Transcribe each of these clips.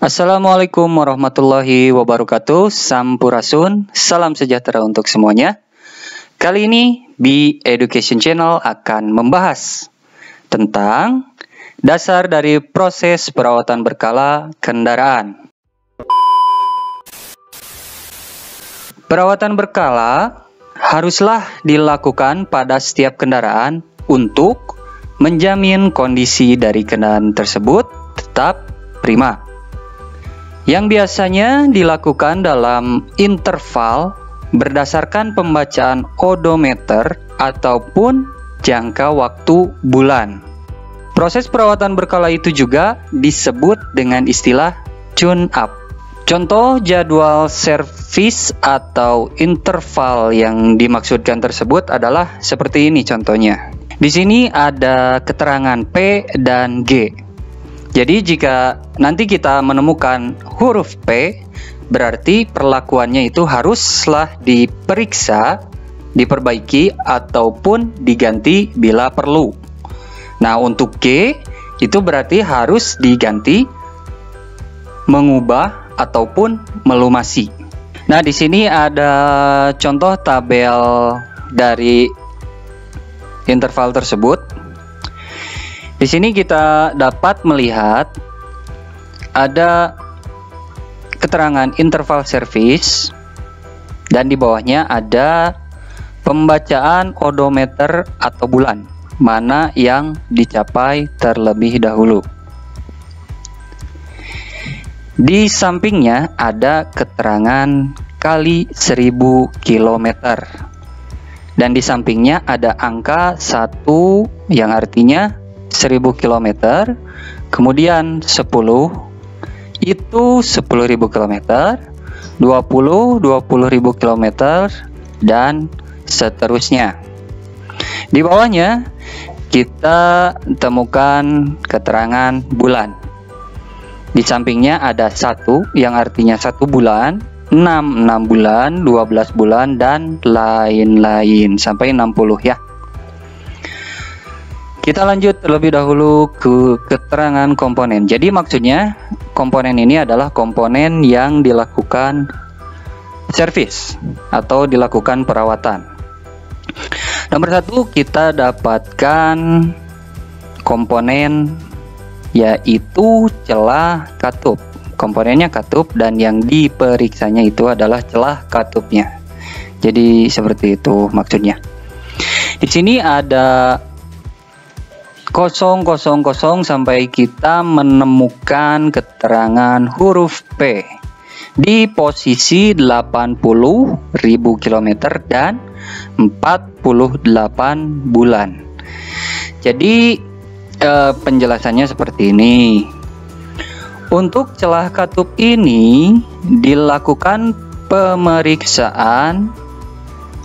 Assalamualaikum warahmatullahi wabarakatuh. Sampurasun, salam sejahtera untuk semuanya. Kali ini Bi Education Channel akan membahas tentang dasar dari proses perawatan berkala kendaraan. Perawatan berkala haruslah dilakukan pada setiap kendaraan untuk menjamin kondisi dari kendaraan tersebut tetap prima. Yang biasanya dilakukan dalam interval berdasarkan pembacaan odometer ataupun jangka waktu bulan. Proses perawatan berkala itu juga disebut dengan istilah tune up. Contoh jadwal servis atau interval yang dimaksudkan tersebut adalah seperti ini contohnya. Di sini ada keterangan P dan G. Jadi jika nanti kita menemukan huruf P, berarti perlakuannya itu haruslah diperiksa, diperbaiki, ataupun diganti bila perlu. Nah, untuk G, itu berarti harus diganti, mengubah, ataupun melumasi. Nah, di sini ada contoh tabel dari interval tersebut. Di sini kita dapat melihat ada keterangan interval service dan di bawahnya ada pembacaan odometer atau bulan, mana yang dicapai terlebih dahulu. Di sampingnya ada keterangan kali 1000 km. Dan di sampingnya ada angka 1 yang artinya 1000 km, kemudian 10 itu 10.000 km, 20 20.000 km, dan seterusnya. Di bawahnya kita temukan keterangan bulan. Di sampingnya ada 1 yang artinya 1 bulan, 6 bulan, 12 bulan, dan lain-lain sampai 60 ya. Kita lanjut terlebih dahulu ke keterangan komponen. Jadi maksudnya komponen ini adalah komponen yang dilakukan servis atau dilakukan perawatan. Nomor 1 kita dapatkan komponen yaitu celah katup. Komponennya katup dan yang diperiksanya itu adalah celah katupnya. Jadi seperti itu maksudnya. Di sini ada 000 sampai kita menemukan keterangan huruf P di posisi 80.000 km dan 48 bulan. Jadi penjelasannya seperti ini. Untuk celah katup ini dilakukan pemeriksaan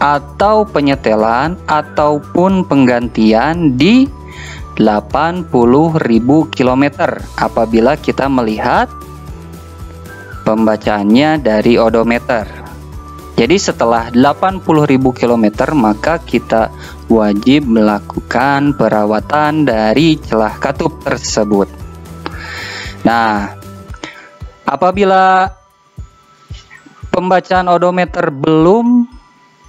atau penyetelan ataupun penggantian di 80.000 km apabila kita melihat pembacaannya dari odometer. Jadi setelah 80.000 km maka kita wajib melakukan perawatan dari celah katup tersebut. Nah, apabila pembacaan odometer belum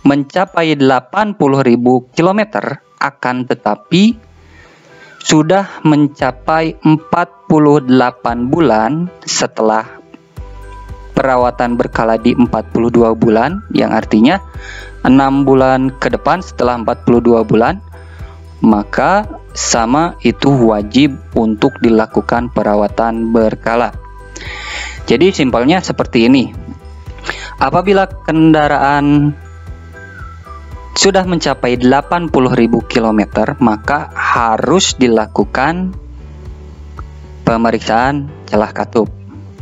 mencapai 80.000 km, akan tetapi sudah mencapai 48 bulan setelah perawatan berkala di 42 bulan, yang artinya 6 bulan ke depan setelah 42 bulan, maka sama itu wajib untuk dilakukan perawatan berkala. Jadi simpelnya seperti ini. Apabila kendaraan sudah mencapai 80.000 km, maka harus dilakukan pemeriksaan celah katup.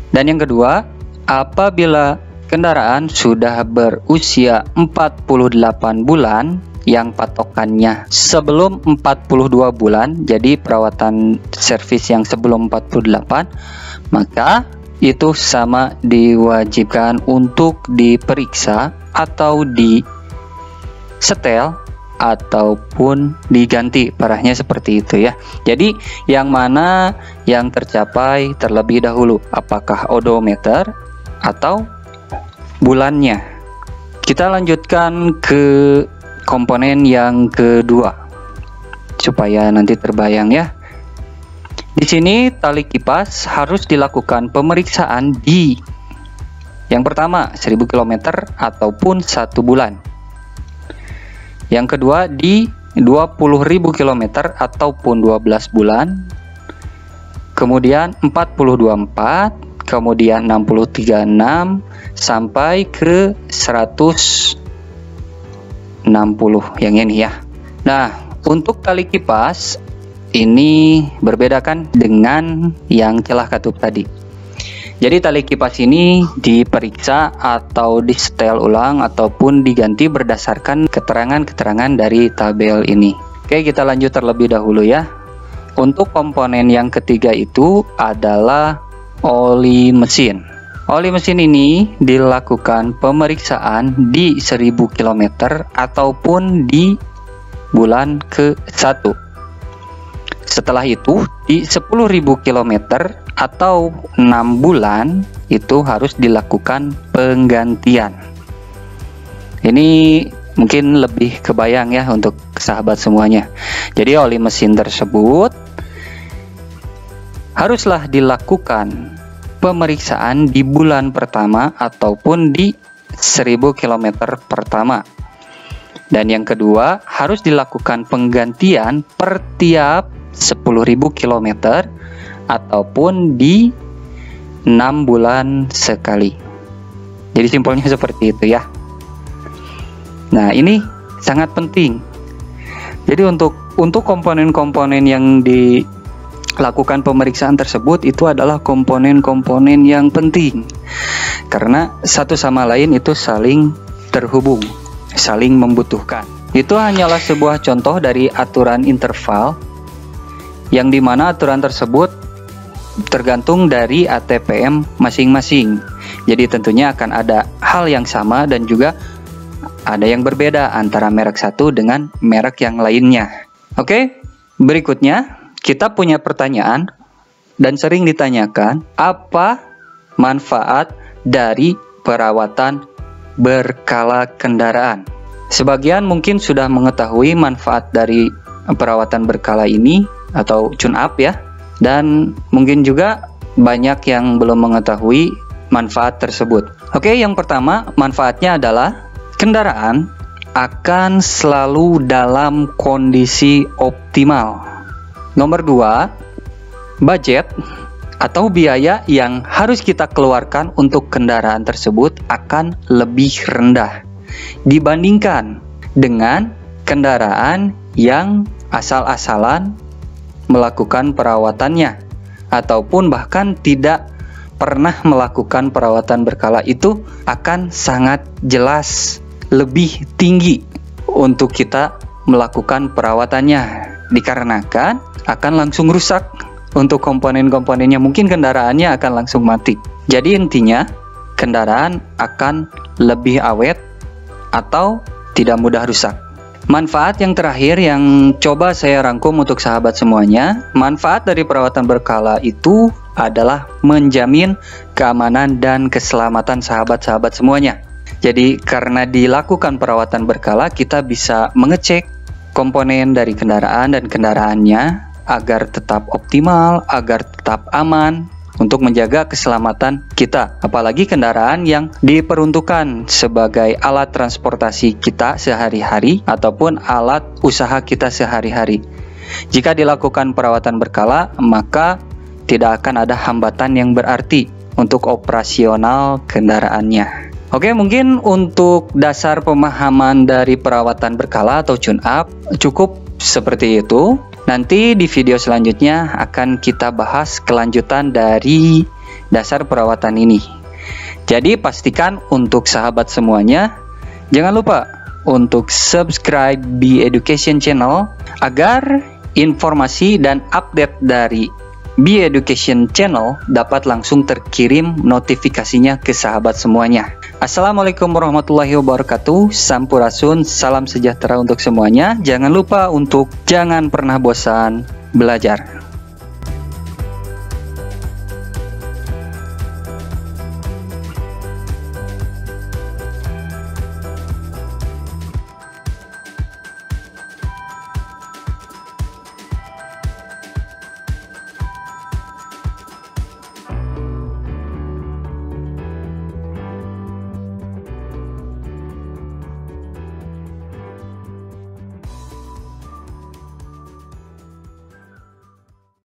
Dan yang kedua, apabila kendaraan sudah berusia 48 bulan, yang patokannya sebelum 42 bulan, jadi perawatan servis yang sebelum 48, maka itu sama diwajibkan untuk diperiksa atau disetel ataupun diganti parahnya seperti itu ya. Jadi yang mana yang tercapai terlebih dahulu, apakah odometer atau bulannya? Kita lanjutkan ke komponen yang kedua supaya nanti terbayang ya. Di sini tali kipas harus dilakukan pemeriksaan di yang pertama 1000 km ataupun 1 bulan. Yang kedua di 20.000 km ataupun 12 bulan. Kemudian 4024, kemudian 6036 sampai ke 160 yang ini ya. Nah, untuk tali kipas ini berbeda kan dengan yang celah katup tadi. Jadi tali kipas ini diperiksa atau disetel ulang ataupun diganti berdasarkan keterangan-keterangan dari tabel ini. Oke, kita lanjut terlebih dahulu ya. Untuk komponen yang ketiga itu adalah oli mesin. Oli mesin ini dilakukan pemeriksaan di 1000 km ataupun di bulan ke-1. Setelah itu di 10.000 km atau 6 bulan itu harus dilakukan penggantian. Ini mungkin lebih kebayang ya untuk sahabat semuanya. Jadi oli mesin tersebut haruslah dilakukan pemeriksaan di bulan pertama ataupun di 1000 km pertama. Dan yang kedua harus dilakukan penggantian per tiap 10.000 km ataupun di 6 bulan sekali. Jadi simpelnya seperti itu ya. Nah, ini sangat penting. Jadi untuk komponen-komponen yang dilakukan pemeriksaan tersebut itu adalah komponen-komponen yang penting. Karena satu sama lain itu saling terhubung, saling membutuhkan. Itu hanyalah sebuah contoh dari aturan interval yang dimana aturan tersebut tergantung dari ATPM masing-masing. Jadi tentunya akan ada hal yang sama dan juga ada yang berbeda antara merek satu dengan merek yang lainnya. Oke, berikutnya kita punya pertanyaan dan sering ditanyakan, apa manfaat dari perawatan berkala kendaraan? Sebagian mungkin sudah mengetahui manfaat dari perawatan berkala ini atau tune up ya. Dan mungkin juga banyak yang belum mengetahui manfaat tersebut. Oke, yang pertama manfaatnya adalah kendaraan akan selalu dalam kondisi optimal. Nomor 2, budget atau biaya yang harus kita keluarkan untuk kendaraan tersebut akan lebih rendah dibandingkan dengan kendaraan yang asal-asalan melakukan perawatannya ataupun bahkan tidak pernah melakukan perawatan berkala. Itu akan sangat jelas lebih tinggi untuk kita melakukan perawatannya, dikarenakan akan langsung rusak untuk komponen-komponennya, mungkin kendaraannya akan langsung mati. Jadi intinya kendaraan akan lebih awet atau tidak mudah rusak. Manfaat yang terakhir yang coba saya rangkum untuk sahabat semuanya, manfaat dari perawatan berkala itu adalah menjamin keamanan dan keselamatan sahabat-sahabat semuanya. Jadi karena dilakukan perawatan berkala, kita bisa mengecek komponen dari kendaraan dan kendaraannya agar tetap optimal, agar tetap aman, untuk menjaga keselamatan kita, apalagi kendaraan yang diperuntukkan sebagai alat transportasi kita sehari-hari ataupun alat usaha kita sehari-hari. Jika dilakukan perawatan berkala, maka tidak akan ada hambatan yang berarti untuk operasional kendaraannya. Oke, mungkin untuk dasar pemahaman dari perawatan berkala atau tune up cukup seperti itu. Nanti di video selanjutnya akan kita bahas kelanjutan dari dasar perawatan ini. Jadi pastikan untuk sahabat semuanya, jangan lupa untuk subscribe Be Education Channel agar informasi dan update dari Be Education Channel dapat langsung terkirim notifikasinya ke sahabat semuanya. Assalamualaikum warahmatullahi wabarakatuh. Sampurasun, salam sejahtera untuk semuanya. Jangan lupa untuk jangan pernah bosan belajar.